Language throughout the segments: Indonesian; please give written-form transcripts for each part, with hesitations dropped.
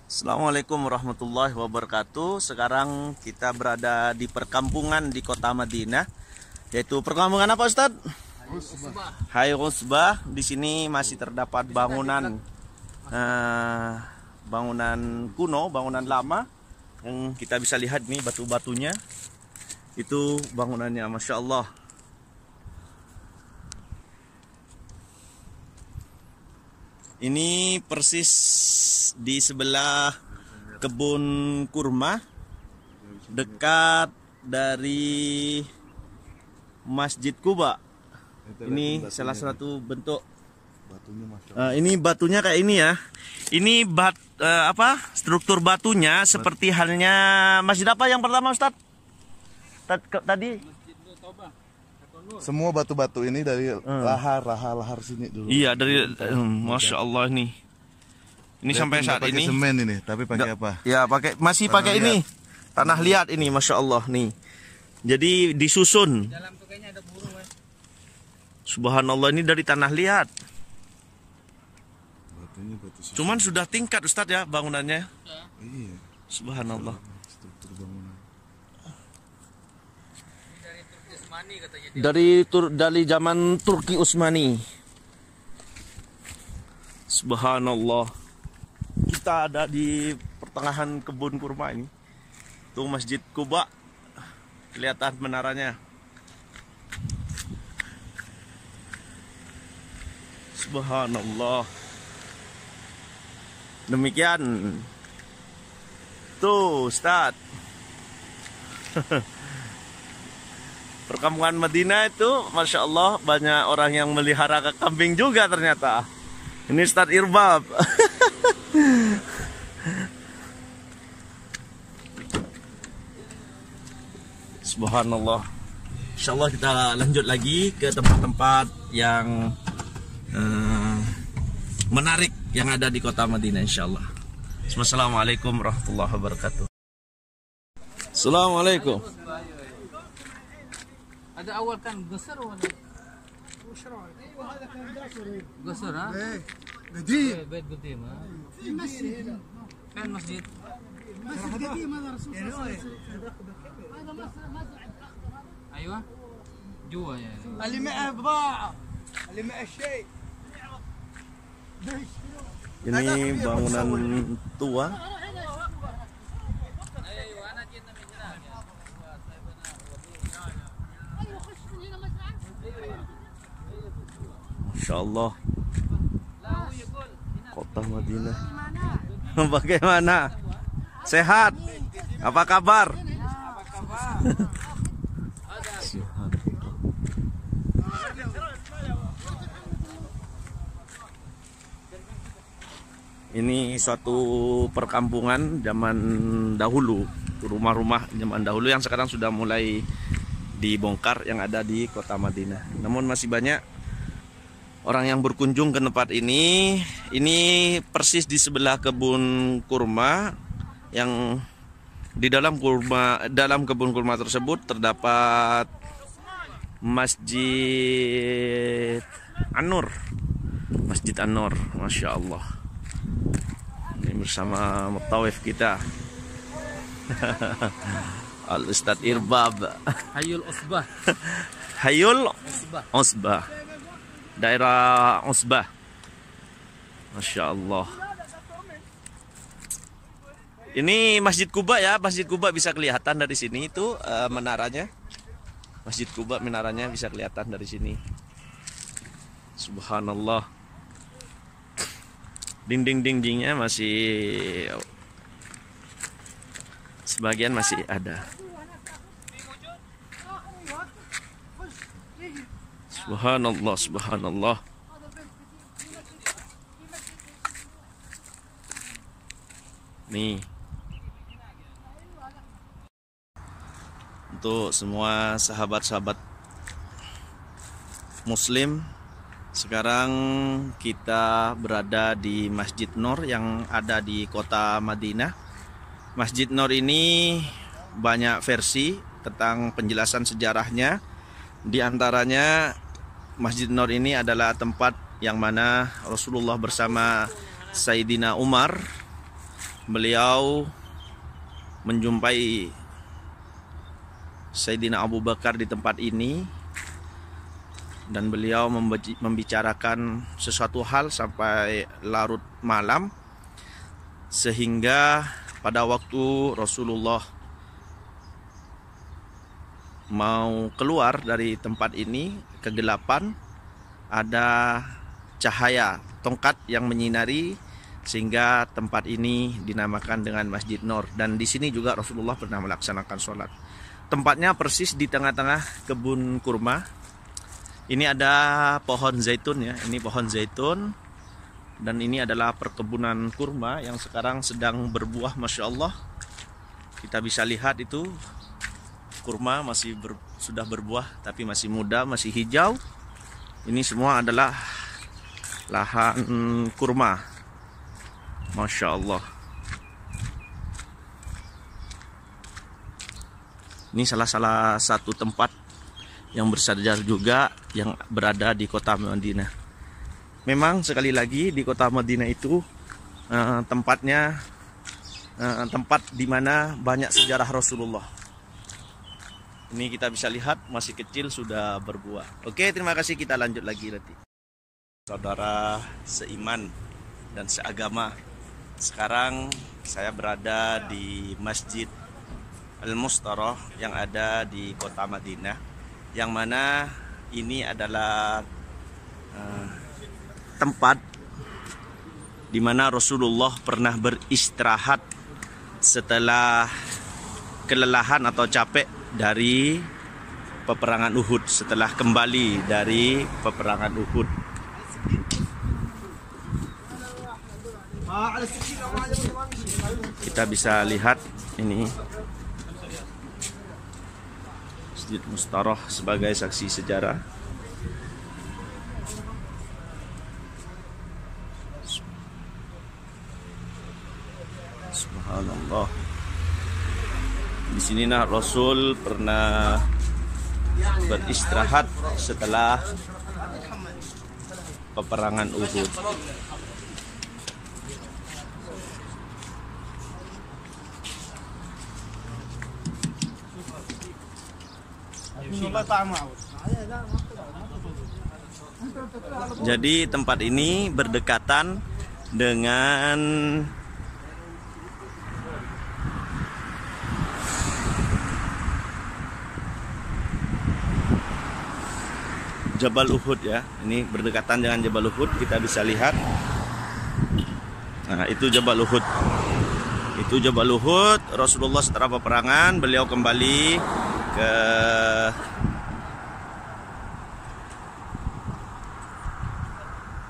Assalamualaikum warahmatullahi wabarakatuh. Sekarang kita berada di perkampungan di kota Madinah, yaitu perkampungan apa, Ustadz? Hai Usbah. Di sini masih terdapat bangunan bangunan kuno, bangunan lama yang kita bisa lihat nih batu-batunya. Itu bangunannya, masya Allah. Ini persis di sebelah kebun kurma, dekat dari Masjid Quba. Ini salah satu bentuk. Ini batunya kayak ini ya. Ini struktur batunya seperti halnya masjid apa yang pertama, Ustadz? Tadi? Semua batu-batu ini dari lahar sini dulu. Iya, dari masya Allah nih. Ini sampai saat ini. Semen ini, tapi pakai apa? Ya, masih pakai ini. Tanah liat ini, masya Allah nih. Jadi disusun. Subhanallah, ini dari tanah liat. Cuman sudah tingkat, Ustadz ya bangunannya. Iya. Subhanallah. Struktur bangunan. Dari zaman Turki Utsmani. Subhanallah. Kita ada di pertengahan kebun kurma ini. Tuh Masjid Quba. Kelihatan menaranya. Subhanallah. Demikian. Tuh, Ustadz. Perkampungan Madinah itu, masya Allah, banyak orang yang melihara kambing juga ternyata. Ini Ustadz Irbab. Subhanallah. Insya Allah kita lanjut lagi ke tempat-tempat yang menarik yang ada di kota Madinah, insya Allah. Assalamualaikum warahmatullahi wabarakatuh. Assalamualaikum. هذا أول كان قصر ولا؟ قصر ها؟ قديم. بيت قديم ها؟ في مسجد. فين مسجد؟ مسجد قديم هذا الرسول صلى الله عليه وسلم. هذا مزرعة الأخضر. أيوة جوا يعني. اللي معه بضاعة، اللي معه شيء. Ini bangunan tua. Masya Allah, kota Madinah. Bagaimana? Sehat? Apa kabar? Ini suatu perkampungan zaman dahulu, rumah-rumah zaman dahulu yang sekarang sudah mulai dibongkar yang ada di kota Madinah. Namun masih banyak orang yang berkunjung ke tempat ini. Ini persis di sebelah kebun kurma, yang di dalam kebun kurma tersebut terdapat Masjid An-Nur. Masjid An-Nur, masya Allah. Ini bersama mutawif kita. Al Ustadz Irbab. Hayul Usbah. Hayul Usbah. Daerah Usbah. Masya Allah. Ini Masjid Quba ya. Masjid Quba bisa kelihatan dari sini. Itu menaranya. Masjid Quba menaranya bisa kelihatan dari sini. Subhanallah. Dinding-dindingnya masih sebagian masih ada. Subhanallah, subhanallah. Nih. Untuk semua sahabat-sahabat Muslim, sekarang kita berada di Masjid Nur yang ada di kota Madinah. Masjid Nur ini banyak versi tentang penjelasan sejarahnya. Di antaranya Masjid Nur ini adalah tempat yang mana Rasulullah bersama Sayyidina Umar beliau menjumpai Sayyidina Abu Bakar di tempat ini, dan beliau membicarakan sesuatu hal sampai larut malam, sehingga pada waktu Rasulullah mau keluar dari tempat ini, kegelapan, ada cahaya tongkat yang menyinari, sehingga tempat ini dinamakan dengan Masjid Nur. Dan di sini juga Rasulullah pernah melaksanakan sholat. Tempatnya persis di tengah-tengah kebun kurma. Ini ada pohon zaitun ya, ini pohon zaitun, dan ini adalah perkebunan kurma yang sekarang sedang berbuah, masya Allah. Kita bisa lihat itu kurma masih sudah berbuah, tapi masih muda, masih hijau. Ini semua adalah lahan kurma, masya Allah. Ini salah satu tempat yang bersejarah juga yang berada di kota Madinah. Memang sekali lagi di kota Madinah itu tempatnya tempat di mana banyak sejarah Rasulullah. Ini kita bisa lihat masih kecil sudah berbuah. Oke, terima kasih, kita lanjut lagi nanti. Saudara seiman dan seagama, sekarang saya berada di Masjid Al-Mustarah yang ada di kota Madinah, yang mana ini adalah tempat di mana Rasulullah pernah beristirahat setelah kelelahan atau capek dari peperangan Uhud, setelah kembali dari peperangan Uhud. Kita bisa lihat ini Masjid Mustarah sebagai saksi sejarah. Subhanallah. Di sini Rasul pernah beristirahat setelah peperangan Uhud. Jadi tempat ini berdekatan dengan Jabal Uhud ya. Ini berdekatan dengan Jabal Uhud, kita bisa lihat. Nah, itu Jabal Uhud. Itu Jabal Uhud. Rasulullah setelah peperangan beliau kembali ke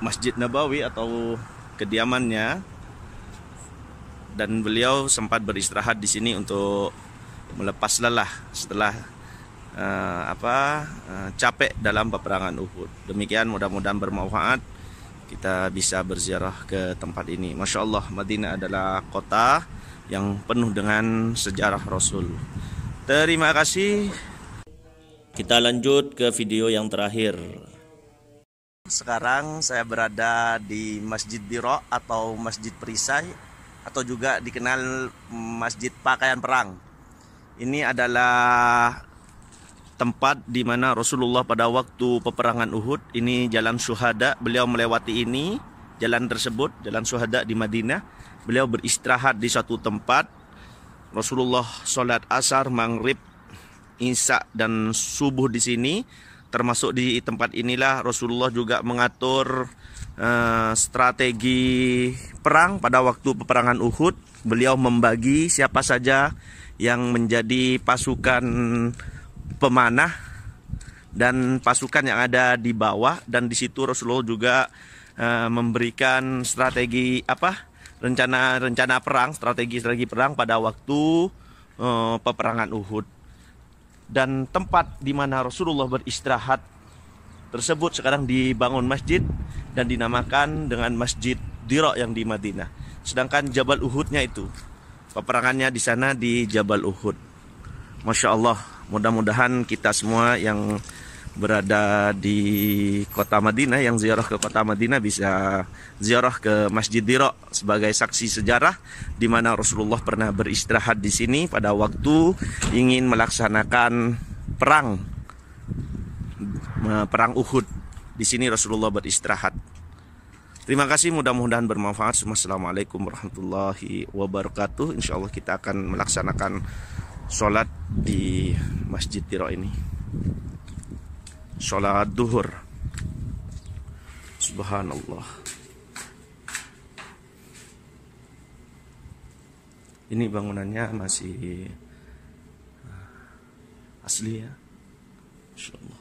Masjid Nabawi atau kediamannya, dan beliau sempat beristirahat di sini untuk melepas lelah setelah capek dalam peperangan Uhud. Demikian, mudah-mudahan bermanfaat. Kita bisa berziarah ke tempat ini. Masya Allah, Madinah adalah kota yang penuh dengan sejarah Rasul. Terima kasih. Kita lanjut ke video yang terakhir. Sekarang saya berada di Masjid Diro atau Masjid Perisai, atau juga dikenal Masjid Pakaian Perang. Ini adalah tempat di mana Rasulullah pada waktu peperangan Uhud, ini jalan syuhada, beliau melewati ini, jalan tersebut, jalan syuhada di Madinah. Beliau beristirahat di suatu tempat. Rasulullah sholat asar, maghrib, isya dan subuh di sini. Termasuk di tempat inilah Rasulullah juga mengatur strategi perang pada waktu peperangan Uhud. Beliau membagi siapa saja yang menjadi pasukan pemanah dan pasukan yang ada di bawah, dan di situ Rasulullah juga memberikan strategi rencana perang, strategi perang pada waktu peperangan Uhud. Dan tempat di mana Rasulullah beristirahat tersebut sekarang dibangun masjid dan dinamakan dengan Masjid Diro yang di Madinah. Sedangkan Jabal Uhudnya itu, peperangannya di sana di Jabal Uhud. Masya Allah, mudah-mudahan kita semua yang berada di kota Madinah, yang ziarah ke kota Madinah bisa ziarah ke Masjid Dira sebagai saksi sejarah di mana Rasulullah pernah beristirahat di sini pada waktu ingin melaksanakan perang Uhud. Di sini Rasulullah beristirahat. Terima kasih, mudah-mudahan bermanfaat. Assalamualaikum warahmatullahi wabarakatuh. Insya Allah kita akan melaksanakan sholat di Masjid Dira ini. Sholat duhur. Subhanallah. Ini bangunannya masih asli ya. Insya Allah.